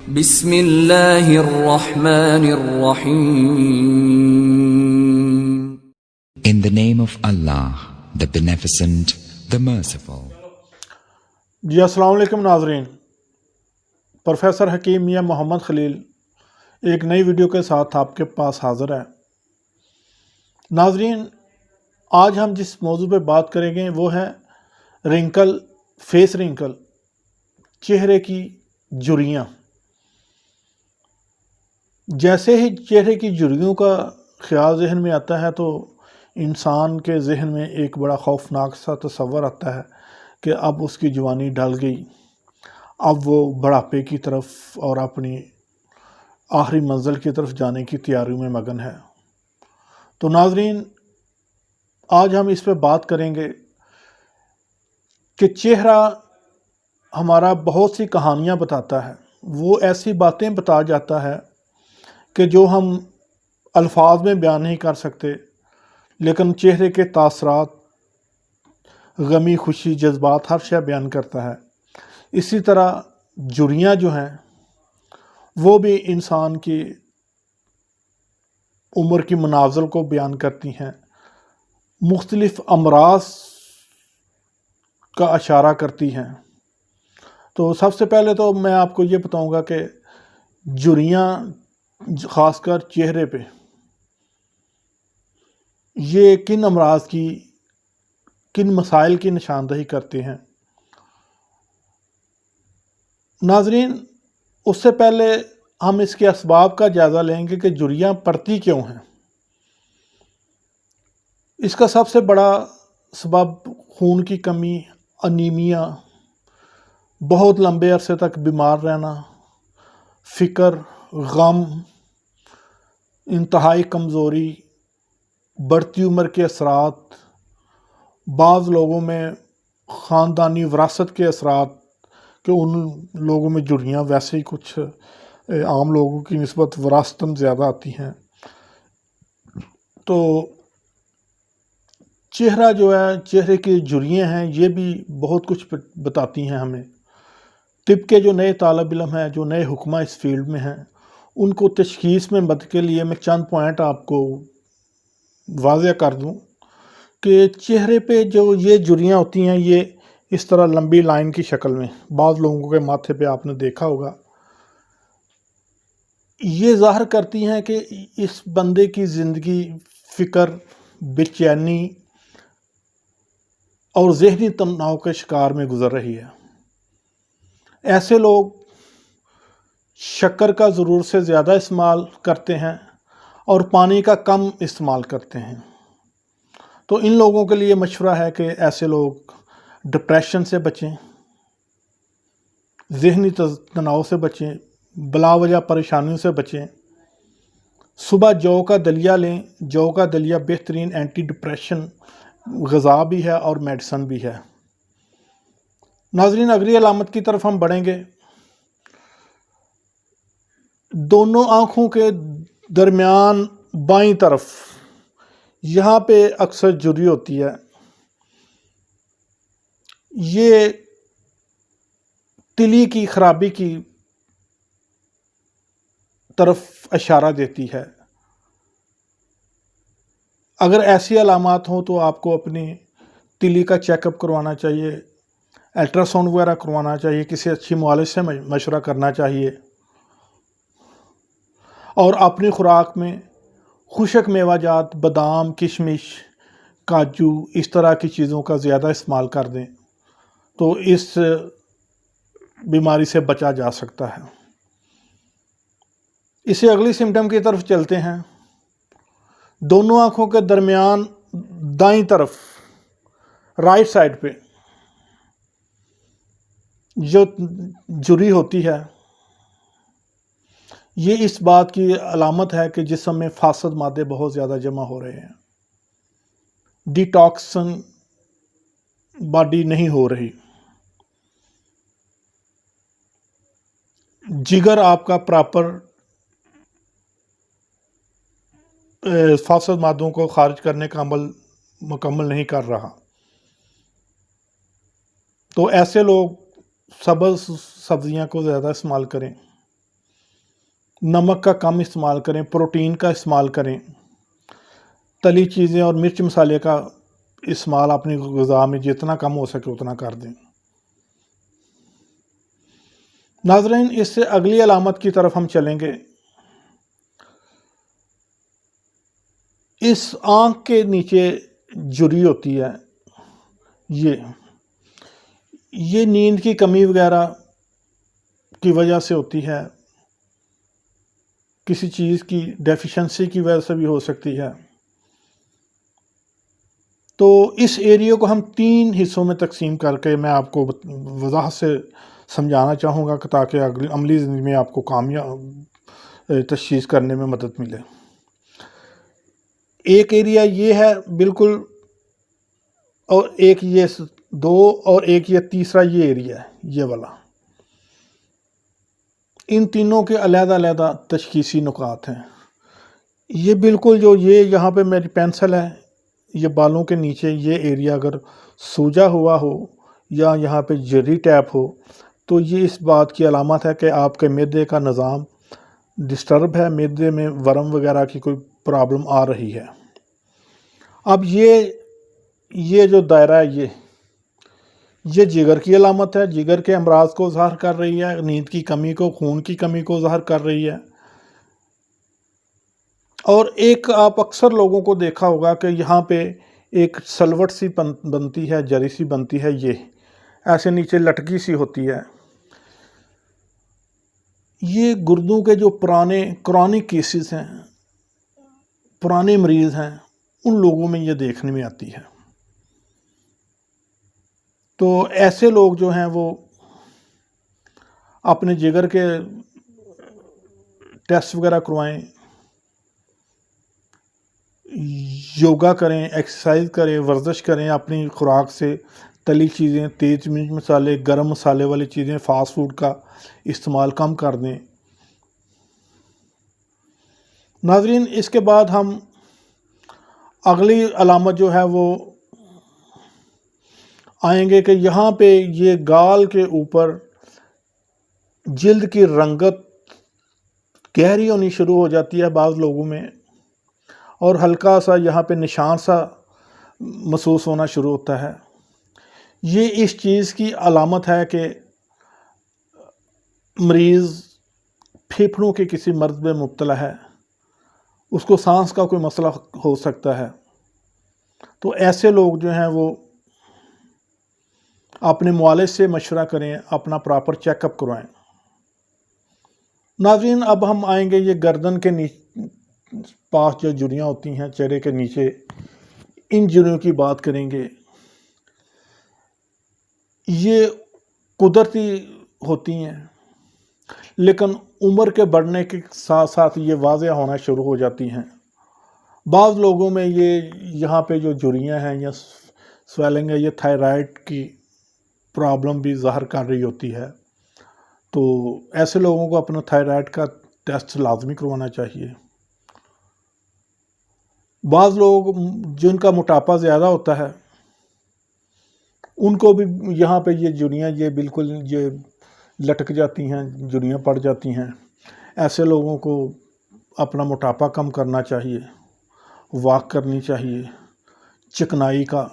بسم اللہ الرحمن الرحیم. In the name of Allah, the Beneficent, the Merciful. جی السلام علیکم ناظرین. پروفیسر حکیم میاں محمد خلیل ایک نئی ویڈیو کے ساتھ آپ کے پاس حاضر ہے. ناظرین، آج ہم جس موضوع پہ بات کریں گے وہ ہے رنکل، فیس رنکل، چہرے کی جھریاں. جیسے ہی چہرے کی جھریوں کا خیال ذہن میں آتا ہے تو انسان کے ذہن میں ایک بڑا خوفناک سا تصور آتا ہے کہ اب اس کی جوانی ڈھل گئی، اب وہ بڑھاپے کی طرف اور اپنی آخری منزل کی طرف جانے کی تیاریوں میں مگن ہے. تو ناظرین، آج ہم اس پہ بات کریں گے کہ چہرہ ہمارا بہت سی کہانیاں بتاتا ہے. وہ ایسی باتیں بتا جاتا ہے کہ جو ہم الفاظ میں بیان نہیں کر سکتے، لیکن چہرے کے تاثرات، غمی، خوشی، جذبات، ہر شے بیان کرتا ہے. اسی طرح جھریاں جو ہیں وہ بھی انسان کی عمر کی منازل کو بیان کرتی ہیں، مختلف امراض کا اشارہ کرتی ہیں. تو سب سے پہلے تو میں آپ کو یہ بتاؤں گا کہ جھریاں خاص کر چہرے پہ یہ کن امراض کی، کن مسائل کی نشاندہی کرتے ہیں. ناظرین، اس سے پہلے ہم اس کے اسباب کا جائزہ لیں گے کہ جھریاں پڑتی کیوں ہیں. اس کا سب سے بڑا سبب خون کی کمی، انیمیا، بہت لمبے عرصے تک بیمار رہنا، فکر، غم، انتہائی کمزوری، بڑھتی عمر کے اثرات، بعض لوگوں میں خاندانی وراثت کے اثرات کہ ان لوگوں میں جھریاں ویسے ہی کچھ عام لوگوں کی نسبت وراثتاً زیادہ آتی ہیں. تو چہرہ جو ہے، چہرے کی جھریاں ہیں، یہ بھی بہت کچھ بتاتی ہیں ہمیں. طب کے جو نئے طالب علم ہیں، جو نئے حکمہ اس فیلڈ میں ہیں، ان کو تشخیص میں مدد کے لیے میں چند پوائنٹ آپ کو واضح کر دوں کہ چہرے پہ جو یہ جھریاں ہوتی ہیں یہ اس طرح لمبی لائن کی شکل میں، بعض لوگوں کے ماتھے پہ آپ نے دیکھا ہوگا، یہ ظاہر کرتی ہیں کہ اس بندے کی زندگی فکر، بے چینی اور ذہنی تناؤ کے شکار میں گزر رہی ہے. ایسے لوگ شکر کا ضرور سے زیادہ استعمال کرتے ہیں اور پانی کا کم استعمال کرتے ہیں. تو ان لوگوں کے لیے مشورہ ہے کہ ایسے لوگ ڈپریشن سے بچیں، ذہنی تناؤ سے بچیں، بلا وجہ پریشانیوں سے بچیں. صبح جو کا دلیا لیں. جو کا دلیا بہترین اینٹی ڈپریشن غذا بھی ہے اور میڈیسن بھی ہے. ناظرین، اگلی علامت کی طرف ہم بڑھیں گے. دونوں آنکھوں کے درمیان بائیں طرف یہاں پہ اکثر جھری ہوتی ہے. یہ تلی کی خرابی کی طرف اشارہ دیتی ہے. اگر ایسی علامات ہوں تو آپ کو اپنی تلی کا چیک اپ کروانا چاہیے، الٹرا ساؤنڈ وغیرہ کروانا چاہیے، کسی اچھی معالج سے مشورہ کرنا چاہیے، اور اپنی خوراک میں خشک میوہ جات، بادام، کشمش، کاجو، اس طرح کی چیزوں کا زیادہ استعمال کر دیں تو اس بیماری سے بچا جا سکتا ہے. اسے اگلی سمٹم کی طرف چلتے ہیں. دونوں آنکھوں کے درمیان دائیں طرف رائٹ سائڈ پہ جو جھری ہوتی ہے یہ اس بات کی علامت ہے کہ جسم میں فاسد مادے بہت زیادہ جمع ہو رہے ہیں، ڈیٹاکسن باڈی نہیں ہو رہی. جگر آپ کا پراپر فاسد مادوں کو خارج کرنے کا عمل مکمل نہیں کر رہا. تو ایسے لوگ سبز سبزیاں کو زیادہ استعمال کریں. نمک کا کم استعمال کریں، پروٹین کا استعمال کریں، تلی چیزیں اور مرچ مسالے کا استعمال اپنی غذا میں جتنا کم ہو سکے اتنا کر دیں۔ ناظرین، اس سے اگلی علامت کی طرف ہم چلیں گے۔ اس آنکھ کے نیچے جھری ہوتی ہے، یہ نیند کی کمی وغیرہ کی وجہ سے ہوتی ہے، کسی چیز کی ڈیفیشنسی کی وجہ سے بھی ہو سکتی ہے۔ تو اس ایریا کو ہم 3 حصوں میں تقسیم کر کے میں آپ کو وضاحت سے سمجھانا چاہوں گا کہ تاکہ عملی زندگی میں آپ کو کامیاب تشخیص کرنے میں مدد ملے۔ ایک ایریا یہ ہے بالکل، اور ایک یہ 2، اور ایک یہ تیسرا یہ ایریا ہے، یہ والا۔ ان تینوں کے علیحدہ علیحدہ تشخیصی نکات ہیں۔ یہ بالکل جو یہ یہاں پہ میری پینسل ہے، یہ بالوں کے نیچے یہ ایریا اگر سوجا ہوا ہو یا یہاں پہ جری ٹیپ ہو تو یہ اس بات کی علامت ہے کہ آپ کے معدے کا نظام ڈسٹرب ہے، معدے میں ورم وغیرہ کی کوئی پرابلم آ رہی ہے۔ اب یہ جو دائرہ ہے یہ جگر کی علامت ہے، جگر کے امراض کو ظاہر کر رہی ہے، نیند کی کمی کو، خون کی کمی کو ظاہر کر رہی ہے۔ اور ایک آپ اکثر لوگوں کو دیکھا ہوگا کہ یہاں پہ ایک سلوٹ سی بنتی ہے، جری سی بنتی ہے، یہ ایسے نیچے لٹکی سی ہوتی ہے۔ یہ گردوں کے جو پرانے کرونک کیسز ہیں، پرانے مریض ہیں، ان لوگوں میں یہ دیکھنے میں آتی ہے۔ تو ایسے لوگ جو ہیں وہ اپنے جگر کے ٹیسٹ وغیرہ کروائیں، یوگا کریں، ایکسرسائز کریں، ورزش کریں، اپنی خوراک سے تلی چیزیں، تیز مرچ مسالے، گرم مسالے والی چیزیں، فاسٹ فوڈ کا استعمال کم کر دیں۔ ناظرین، اس کے بعد ہم اگلی علامت جو ہے وہ آئیں گے کہ یہاں پہ یہ گال کے اوپر جلد کی رنگت گہری ہونی شروع ہو جاتی ہے بعض لوگوں میں، اور ہلکا سا یہاں پہ نشان سا محسوس ہونا شروع ہوتا ہے۔ یہ اس چیز کی علامت ہے کہ مریض پھیپھڑوں کے کسی مرض میں مبتلا ہے، اس کو سانس کا کوئی مسئلہ ہو سکتا ہے۔ تو ایسے لوگ جو ہیں وہ اپنے معالج سے مشورہ کریں، اپنا پراپر چیک اپ کروائیں۔ ناظرین، اب ہم آئیں گے یہ گردن کے پاس جو جھریاں ہوتی ہیں چہرے کے نیچے، ان جھریوں کی بات کریں گے۔ یہ قدرتی ہوتی ہیں، لیکن عمر کے بڑھنے کے ساتھ ساتھ یہ واضح ہونا شروع ہو جاتی ہیں۔ بعض لوگوں میں یہاں پہ جو جھریاں ہیں یا سویلنگ ہے، یہ تھائرائیڈ کی پرابلم بھی ظاہر کر رہی ہوتی ہے۔ تو ایسے لوگوں کو اپنا تھائرائیڈ کا ٹیسٹ لازمی کروانا چاہیے۔ بعض لوگ جن کا موٹاپا زیادہ ہوتا ہے، ان کو بھی یہاں پہ یہ جھریاں یہ بالکل یہ لٹک جاتی ہیں، جھریاں پڑ جاتی ہیں۔ ایسے لوگوں کو اپنا موٹاپا کم کرنا چاہیے، واک کرنی چاہیے، چکنائی کا،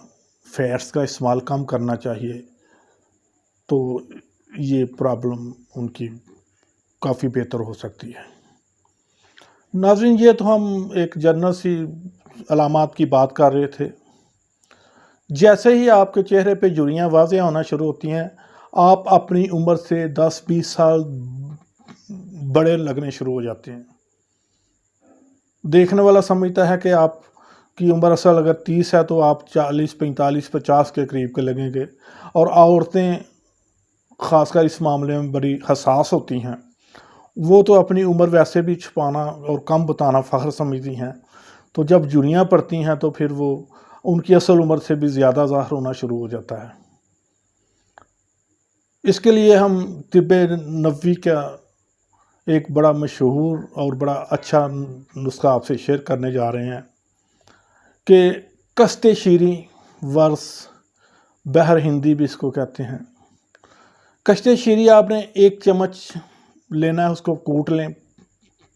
فیٹس کا استعمال کم کرنا چاہیے، تو یہ پرابلم ان کی کافی بہتر ہو سکتی ہے۔ ناظرین، یہ تو ہم ایک جنرل سی علامات کی بات کر رہے تھے۔ جیسے ہی آپ کے چہرے پہ جھریاں واضح ہونا شروع ہوتی ہیں، آپ اپنی عمر سے 10-20 سال بڑے لگنے شروع ہو جاتے ہیں۔ دیکھنے والا سمجھتا ہے کہ آپ کی عمر اصل اگر 30 ہے تو آپ 40، 45، 50 کے قریب کے لگیں گے۔ اور عورتیں خاص کر اس معاملے میں بڑی حساس ہوتی ہیں، وہ تو اپنی عمر ویسے بھی چھپانا اور کم بتانا فخر سمجھتی ہیں، تو جب جھریاں پڑتی ہیں تو پھر وہ ان کی اصل عمر سے بھی زیادہ ظاہر ہونا شروع ہو جاتا ہے۔ اس کے لیے ہم طب نبوی کا ایک بڑا مشہور اور بڑا اچھا نسخہ آپ سے شیئر کرنے جا رہے ہیں کہ کست شیریں ورس بحر ہندی بھی اس کو کہتے ہیں۔ کشت شیریں آپ نے 1 چمچ لینا ہے، اس کو کوٹ لیں